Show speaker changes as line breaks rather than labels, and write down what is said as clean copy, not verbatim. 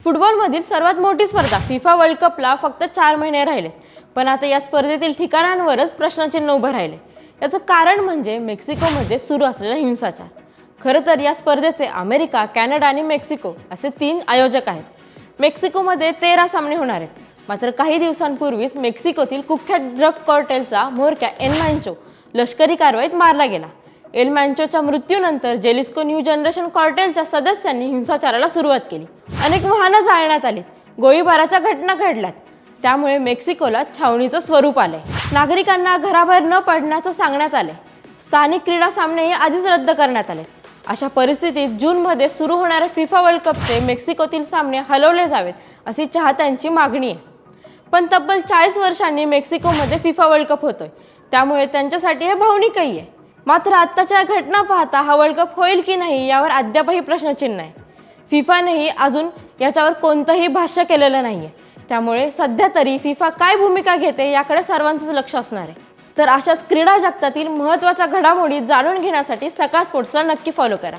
फुटबॉलमधील सर्वात मोठी स्पर्धा फिफा वर्ल्ड कपला फक्त 4 महिने राहिले, पण आता या स्पर्धेतील ठिकाणांवरच प्रश्नचिन्ह उभं राहिले। याचं कारण म्हणजे मेक्सिकोमध्ये सुरू असलेला हिंसाचार। खरं तर या स्पर्धेचे अमेरिका, कॅनडा आणि मेक्सिको असे 3 आयोजक आहेत। मेक्सिकोमध्ये 13 सामने होणार आहेत। मात्र काही दिवसांपूर्वीच मेक्सिकोतील कुख्यात ड्रग कार्टेलचा म्होरक्या एल मॅन्चो लष्करी कारवाईत मारला गेला। एल मॅन्चोच्या मृत्यूनंतर जेलिस्को न्यू जनरेशन कार्टेलच्या सदस्यांनी हिंसाचाराला सुरुवात केली। अनेक वाहनं जाळण्यात आली, गोळीबाराच्या घटना घडल्यात। त्यामुळे मेक्सिकोला छावणीचं स्वरूप आलंय। नागरिकांना घराबाहेर न पडण्याचं सांगण्यात आले। स्थानिक क्रीडा सामनेही आधीच रद्द करण्यात आले। अशा परिस्थितीत जूनमध्ये सुरू होणाऱ्या फिफा वर्ल्ड कपचे मेक्सिकोतील सामने हलवले जावेत अशी चाहत्यांची मागणी आहे। पण तब्बल 40 वर्षांनी मेक्सिकोमध्ये फिफा वर्ल्ड कप होतोय, त्यामुळे त्यांच्यासाठी हे भावनिकही आहे। मात्र आत्ताच्या घटना पाहता हा वर्ल्ड कप होईल की नाही यावर अद्यापही प्रश्नचिन्ह आहे। फिफानेही अजून याच्यावर कोणतंही भाष्य केलेलं नाहीये। त्यामुळे सध्या तरी फिफा काय भूमिका घेते याकडे सर्वांचंच लक्ष असणार आहे। तर अशाच क्रीडा जगतातील महत्त्वाच्या घडामोडी जाणून घेण्यासाठी सकाळ स्पोर्ट्सला नक्की फॉलो करा।